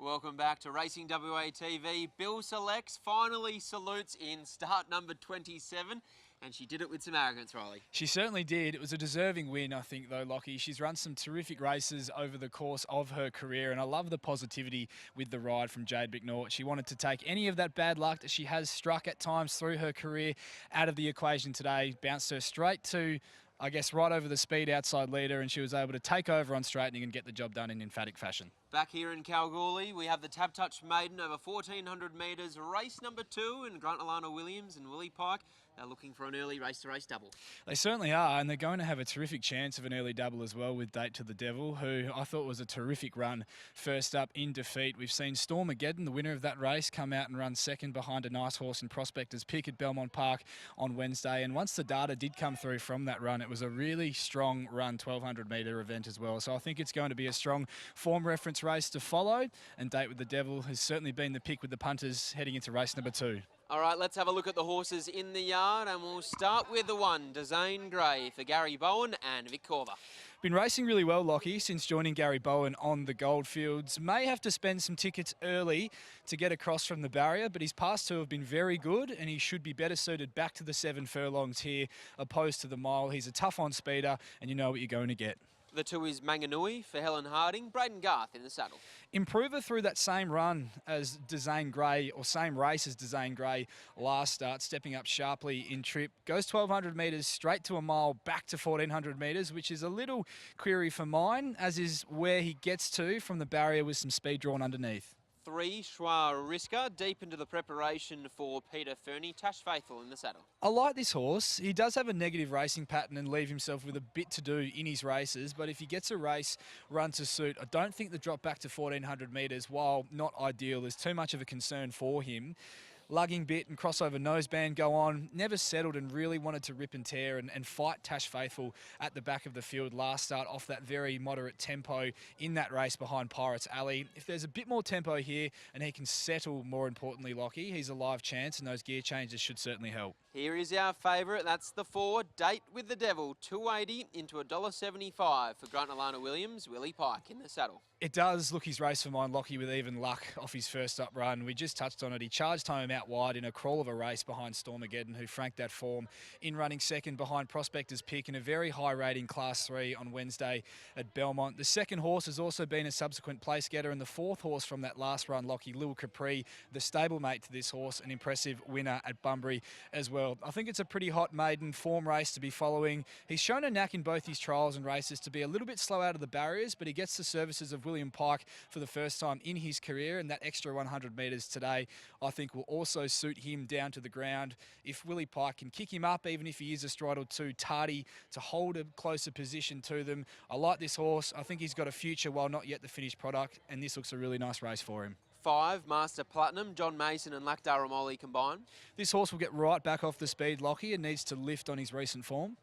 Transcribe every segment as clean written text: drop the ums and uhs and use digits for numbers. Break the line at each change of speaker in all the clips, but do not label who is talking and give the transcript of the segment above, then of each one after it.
Welcome back to Racing WA TV. Bill selects, finally salutes in start number 27, and she did it with some arrogance, Riley.
She certainly did. It was a deserving win, I think, though, Lockie. She's run some terrific races over the course of her career, and I love the positivity with the ride from Jade McNaught. She wanted to take any of that bad luck that she has struck at times through her career out of the equation today, bounced her straight to, I guess, right over the speed outside leader, and she was able to take over on straightening and get the job done in emphatic fashion.
Back here in Kalgoorlie, we have the TABtouch Maiden over 1,400 metres, race number 2, and Grant and Allana Williams and Willie Pike. They're looking for an early race-to-race double.
They certainly are, and they're going to have a terrific chance of an early double as well with Date Withthe Devil, who I thought was a terrific run first up in defeat. We've seen Maiden, the winner of that race, come out and run second behind a nice horse in Prospector's Pick at Belmont Park on Wednesday, and once the data did come through from that run, it was a really strong run, 1,200 metre event as well. So I think it's going to be a strong form reference race to follow, and Date Withthe Devil has certainly been the pick with the punters heading into race number 2.
All right, let's have a look at the horses in the yard, and we'll start with the one, Dazane Grey, for Gary Bowen and Vic Corver.
Been racing really well, Lockie, since joining Gary Bowen on the Goldfields. May have to spend some tickets early to get across from the barrier, but his past two have been very good, and he should be better suited back to the 7 furlongs here, opposed to the mile. He's a tough-on speeder, and you know what you're going to get.
The 2 is Manganui for Helen Harding, Braden Garth in the saddle.
Improver through that same run as Dazane Grey, or same race as Dazane Grey last start, stepping up sharply in trip. Goes 1,200 metres straight to a mile, back to 1,400 metres, which is a little query for mine, as is where he gets to from the barrier with some speed drawn underneath.
3, Schwa Riska, deep into the preparation for Peter Fernie. Tash Faithful in the saddle.
I like this horse. He does have a negative racing pattern and leave himself with a bit to do in his races, but if he gets a race run to suit, I don't think the drop back to 1,400 metres, while not ideal, is too much of a concern for him. Lugging bit and crossover noseband go on, never settled and really wanted to rip and tear and fight Tash Faithful at the back of the field last start off that very moderate tempo in that race behind Pirates Alley. If there's a bit more tempo here and he can settle, more importantly, Lockie, he's a live chance, and those gear changes should certainly help.
Here is our favourite, that's the 4, Date Withthe Devil, 280 into $1.75 for Grant and Allana Williams, Willie Pike in the saddle.
It does look his race for mine, Lockie, with even luck off his first up run. We just touched on it. He charged home out wide in a crawl of a race behind Maiden, who franked that form in running second behind Prospector's Pick in a very high rating Class 3 on Wednesday at Belmont. The second horse has also been a subsequent place getter, and the 4th horse from that last run, Lockie, Lil Capri, the stablemate to this horse, an impressive winner at Bunbury as well. I think it's a pretty hot maiden form race to be following. He's shown a knack in both his trials and races to be a little bit slow out of the barriers, but he gets the services of William Pike for the first time in his career, and that extra 100 metres today I think will also suit him down to the ground. If Willie Pike can kick him up, even if he is a stride or two tardy, to hold a closer position to them. I like this horse. I think he's got a future while not yet the finished product, and this looks a really nice race for him.
5, Master Platinum, John Mason and Lakdar Amoli combined.
This horse will get right back off the speed, Lockie, and needs to lift on his recent form.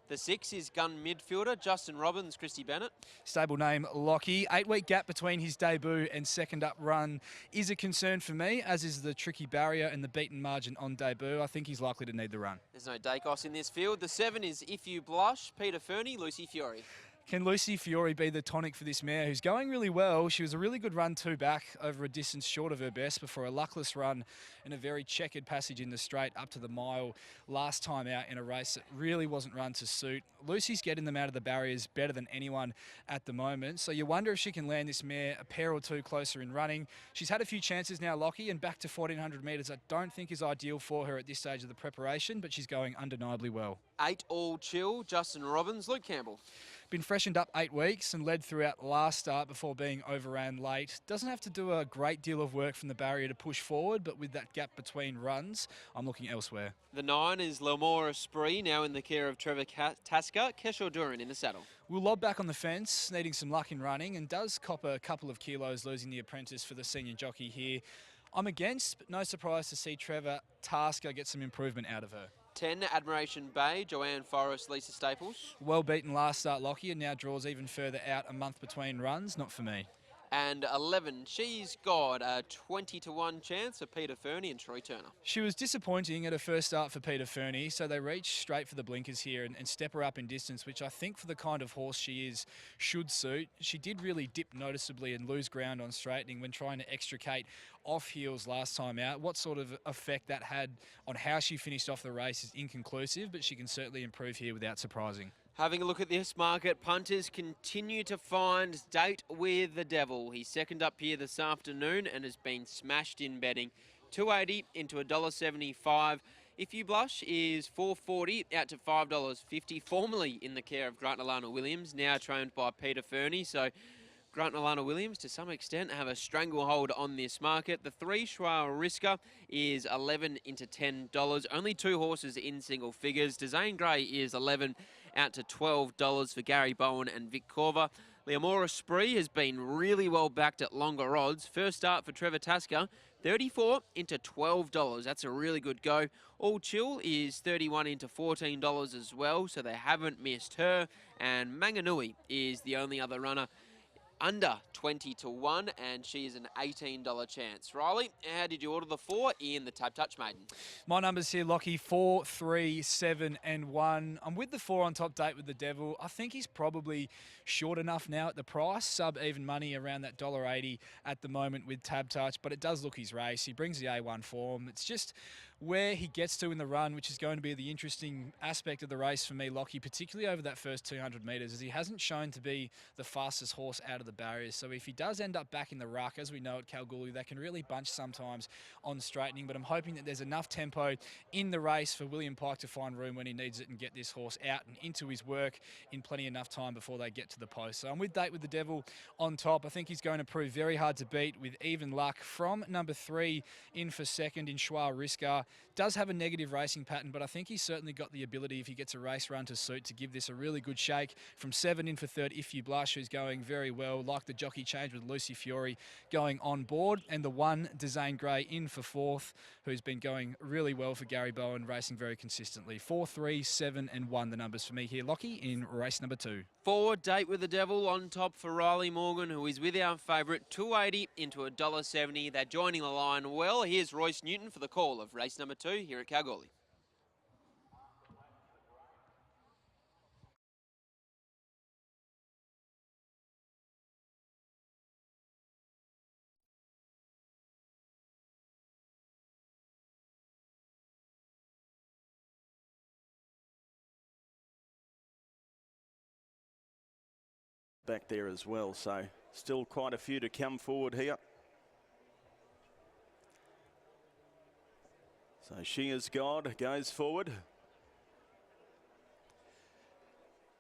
The 6 is gun midfielder, Justin Robbins, Christy Bennett.
Stable name, Lockie. 8-week gap between his debut and second up run is a concern for me, as is the tricky barrier and the beaten margin on debut. I think he's likely to need the run.
There's no Dacos in this field. The 7 is If You Blush, Peter Fernie, Lucy Fury.
Can Lucy Fury be the tonic for this mare, who's going really well? She was a really good run 2 back over a distance short of her best before a luckless run in a very checkered passage in the straight up to the mile last time out in a race that really wasn't run to suit. Lucy's getting them out of the barriers better than anyone at the moment, so you wonder if she can land this mare a pair or two closer in running. She's had a few chances now, Lockie, and back to 1,400 metres I don't think is ideal for her at this stage of the preparation, but she's going undeniably well.
8 All Chill, Justin Robbins, Luke Campbell.
Been freshened up 8 weeks and led throughout last start before being overran late. Doesn't have to do a great deal of work from the barrier to push forward, but with that gap between runs, I'm looking elsewhere.
The 9 is Lamore Esprit, now in the care of Trevor Tasker, Keshor Duran in the saddle.
Will lob back on the fence, needing some luck in running, and does cop a couple of kilos losing the apprentice for the senior jockey here. I'm against, but no surprise to see Trevor Tasker get some improvement out of her.
10, Admiration Bay, Joanne Forrest, Lisa Staples.
Well beaten last start, Lockie, and now draws even further out a month between runs. Not for me.
And 11, She's Got a 20-1 chance for Peter Fernie and Troy Turner.
She was disappointing at her first start for Peter Fernie, so they reached straight for the blinkers here and step her up in distance, which I think for the kind of horse she is should suit. She did really dip noticeably and lose ground on straightening when trying to extricate off heels last time out. What sort of effect that had on how she finished off the race is inconclusive, but she can certainly improve here without surprising.
Having a look at this market, punters continue to find Date with the Devil. He's second up here this afternoon and has been smashed in betting. 280 into $1.75. If You Blush is $4.40 out to $5.50. Formerly in the care of Grant and Allana Williams, now trained by Peter Fernie. So Grant and Allana Williams, to some extent, have a stranglehold on this market. The 3 Schwa Risker is 11 into $10. Only 2 horses in single figures. Dezane Grey is 11 out to $12 for Gary Bowen and Vic Corver. Leomora Spree has been really well backed at longer odds. First start for Trevor Tasker, 34 into $12. That's a really good go. All Chill is 31 into $14 as well, so they haven't missed her. And Manganui is the only other runner under 20-1, and she is an $18 chance. Riley, how did you order the 4 in the TABtouch Maiden?
My numbers here, Lockie, 4, 3, 7 and 1. I'm with the 4 on top, Date with the Devil. I think he's probably short enough now at the price. Sub-even money around that $1.80 at the moment with TABtouch, but it does look his race. He brings the A1 form. It's just where he gets to in the run, which is going to be the interesting aspect of the race for me, Lockie, particularly over that first 200 metres, as he hasn't shown to be the fastest horse out of the barriers. So if he does end up back in the ruck, as we know at Kalgoorlie, that can really bunch sometimes on straightening. But I'm hoping that there's enough tempo in the race for William Pike to find room when he needs it and get this horse out and into his work in plenty enough time before they get to the post. So I'm with Date with the Devil on top. I think he's going to prove very hard to beat with even luck from number 3 in for second in Schwa Risker. Does have a negative racing pattern, but I think he's certainly got the ability, if he gets a race run to suit, to give this a really good shake. From 7 in for third, If You Blush, who's going very well, like the jockey change with Lucy Fiore going on board, and the 1, Dezane Grey, in for 4th, who's been going really well for Gary Bowen, racing very consistently. 4, 3, 7 and 1, the numbers for me here, Lockie, in race number 2.
4, Date with the Devil on top for Riley Morgan, who is with our favourite, 280 into $1.70. They're joining the line well. Here's Royce Newton for the call of race number 2 here at Kalgoorlie.
Back there as well, so still quite a few to come forward here. So She Is God goes forward.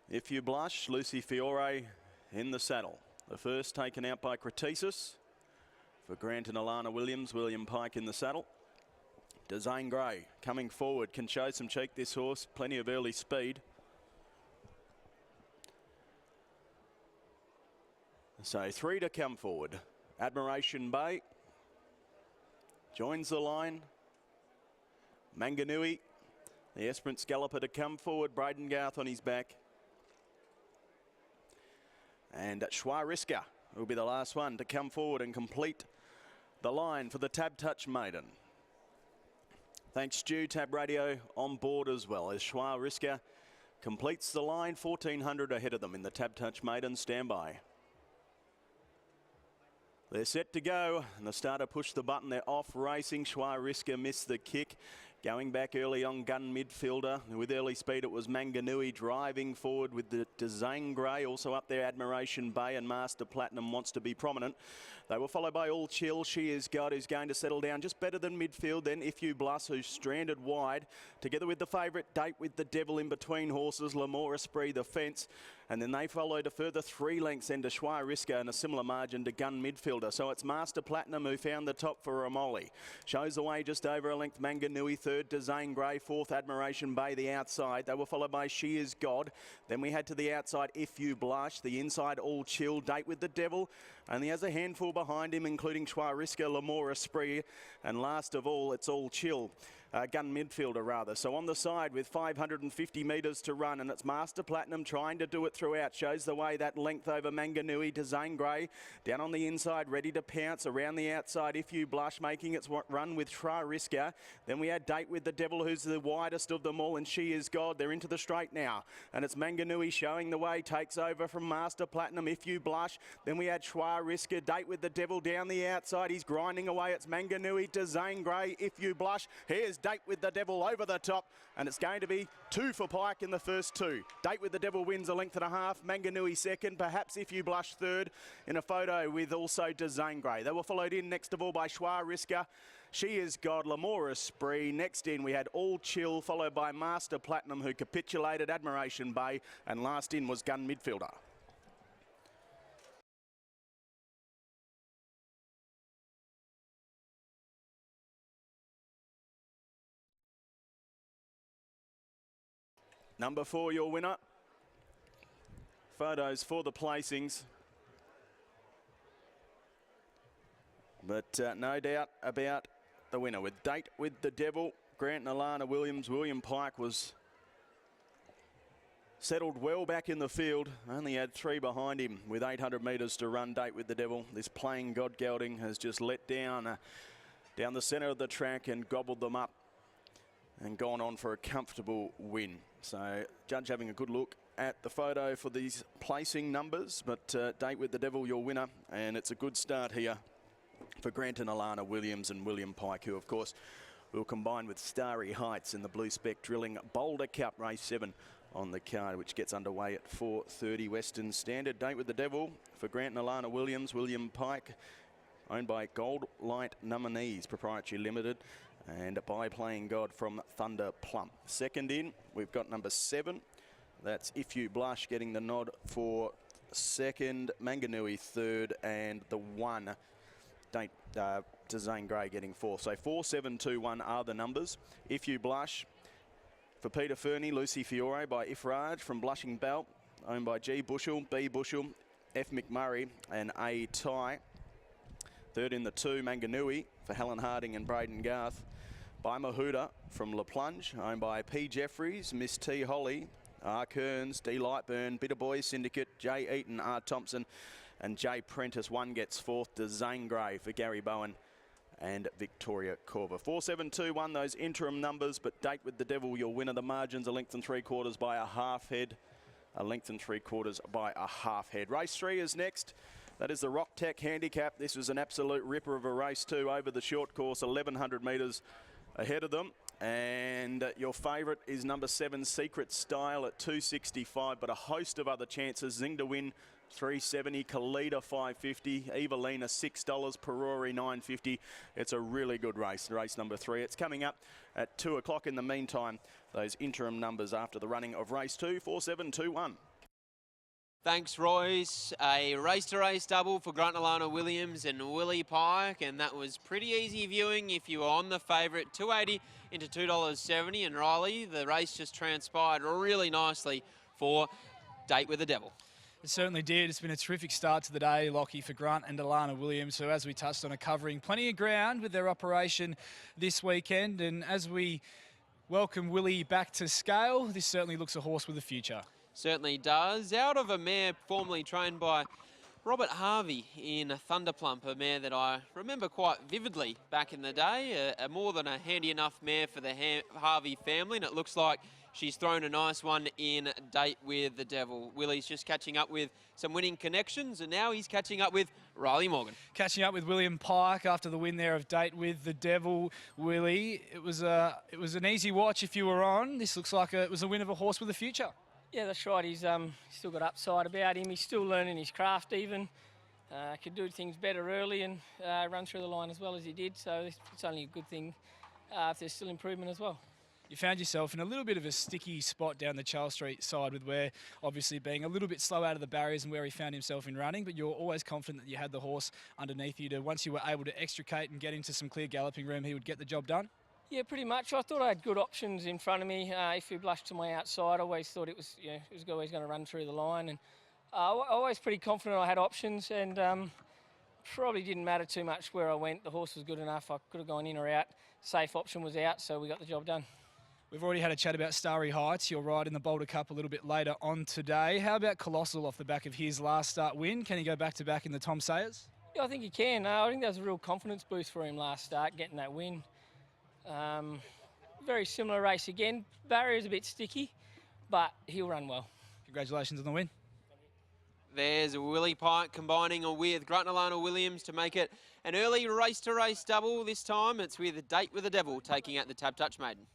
If You Blush, Lucy Fiore in the saddle. The first taken out by Cretisis. For Grant and Allana Williams, William Pike in the saddle. Dezane Grey coming forward, can show some cheek this horse, plenty of early speed. So 3 to come forward. Admiration Bay joins the line. Manganui, the Esperance Galloper to come forward. Braden Garth on his back. And Schwa Risker will be the last one to come forward and complete the line for the TABtouch Maiden. Thanks, Stu. Tab Radio on board as well as Schwa Risker completes the line. 1400 ahead of them in the TABtouch Maiden. Stand by. They're set to go, and the starter pushed the button. They're off racing. Schwa Risker missed the kick. Going back early on, gun midfielder. With early speed, it was Manganui driving forward with the Dezane Grey. Also up there, Admiration Bay, and Master Platinum wants to be prominent. They were followed by All Chill. She Is God, who's going to settle down just better than midfield. Then If You Blush, who's stranded wide, together with the favourite Date with the Devil in between horses. Leomora Spree, the fence. And then they followed a further 3 lengths into Schwa Risker and a similar margin to gun midfielder. So it's Master Platinum who found the top for Ramoli. Shows the way just over a length. Manganui third, Dezane Grey fourth, Admiration Bay the outside. They were followed by She Is God. Then we had to the outside If You Blush. The inside All Chill, Date with the Devil. Only has a handful behind him, including Schwa Risker, Leomora Spree. And last of all, it's All Chill. gun midfielder rather. So on the side with 550 metres to run, and it's Master Platinum trying to do it throughout. Shows the way, that length over Manganui to Zane Grey. Down on the inside, ready to pounce. Around the outside, If You Blush, making its run with Risker. Then we had Date With The Devil, who's the widest of them all, and She Is God. They're into the straight now. And it's Manganui showing the way, takes over from Master Platinum, If You Blush. Then we had Risker, Date With The Devil down the outside. He's grinding away. It's Manganui to Zane Grey, If You Blush. Here's Date With The Devil over the top, and it's going to be 2 for Pike in the first 2. Date With The Devil wins a length and a half. Manganui second, perhaps If You Blush third, in a photo with also Zane Grey. They were followed in next of all by Risker. She Is God, Lamora Spree. Next in we had All Chill, followed by Master Platinum, who capitulated, Admiration Bay, and last in was Gun Midfielder. Number 4, your winner. Photos for the placings. But no doubt about the winner. With Date With The Devil, Grant and Allana Williams. William Pike was settled well back in the field. Only had 3 behind him with 800 metres to run. Date With The Devil. This playing God gelding has just let down the centre of the track and gobbled them up and gone on for a comfortable win. So judge having a good look at the photo for these placing numbers, but Date With The Devil, your winner, and it's a good start here for Grant and Allana Williams and William Pike, who of course will combine with Starry Heights in the Blue Spec Drilling Boulder Cup race 7 on the card, which gets underway at 4:30 Western Standard. Date With The Devil for Grant and Allana Williams, William Pike, owned by Gold Light Nominees Proprietary Limited, and by Playing God from Thunder Plump. Second in, we've got number 7. That's If You Blush getting the nod for second, Manganui third, and the 1, Date to Zane Grey getting 4th. So 4, 7, 2, 1 are the numbers. If You Blush for Peter Fernie, Lucy Fiore by Ifraj from Blushing Belt, owned by G Bushel, B Bushel, F McMurray, and A Ty. Third in the 2, Manganui for Helen Harding and Braden Garth. By Mahuda from La Plunge, owned by P Jeffries, Miss T Holly, R Kearns, D Lightburn, Bitter Boys Syndicate, J Eaton, R Thompson, and J Prentice. 1 gets 4th to Zane Grey for Gary Bowen and Victoria Corver. 4, 7, 2, 1, those interim numbers, but Date With The Devil, your winner. The margins, a length and 3/4 by a half head. A length and 3/4 by a half head. Race 3 is next. That is the Rock Tech Handicap. This was an absolute ripper of a race too, over the short course, 1,100 metres ahead of them. And your favourite is number 7, Secret Style at 265, but a host of other chances. Zing to win, 370, Kalita 550, Evelina $6, Perori 950. It's a really good race, race number 3. It's coming up at 2 o'clock. In the meantime, those interim numbers after the running of race 2, 4, 7, 2, 1.
Thanks, Royce. A race-to-race double for Grant and Allana Williams and Willie Pike, and that was pretty easy viewing if you were on the favourite. $2.80 into $2.70, and Riley, the race just transpired really nicely for Date With The Devil.
It certainly did. It's been a terrific start to the day, Lockie, for Grant and Allana Williams, who, as we touched on, are covering plenty of ground with their operation this weekend. And as we welcome Willie back to scale, this certainly looks a horse with a future. Certainly does.
Out of a mare formerly trained by Robert Harvey in a Thunderplump, a mare that I remember quite vividly back in the day, a more than a handy enough mare for the Harvey family, and it looks like she's thrown a nice one in Date With The Devil. Willie's just catching up with some winning connections, and now he's catching up with Riley Morgan.
Catching up with William Pike after the win there of Date With The Devil. Willie, it was an easy watch if you were on. This looks like it was a win of a horse with a future.
Yeah, that's right. He's still got upside about him. He's still learning his craft even. Could do things better early and run through the line as well as he did. So it's only a good thing if there's still improvement as well.
You found yourself in a little bit of a sticky spot down the Charles Street side with Ware obviously being a little bit slow out of the barriers and where he found himself in running, but you're always confident that you had the horse underneath you to, once you were able to extricate and get into some clear galloping room, he would get the job done?
Yeah, pretty much. I thought I had good options in front of me. If he blushed to my outside, I always thought it was always going to run through the line, and I always pretty confident I had options. And Probably didn't matter too much where I went. The horse was good enough. I could have gone in or out. Safe option was out, so we got the job done.
We've already had a chat about Starry Heights. You'll ride in the Boulder Cup a little bit later on today. How about Colossal off the back of his last start win? Can he go back-to-back in the Tom Sayers?
Yeah, I think he can. I think that was a real confidence boost for him last start, getting that win. Very similar race again. Barrier's a bit sticky, but he'll run well.
Congratulations on the win.
There's Willie Pike combining with Grant and Allana Williams to make it an early race-to-race double. This time it's with Date Withthe Devil taking out the TABtouch Maiden.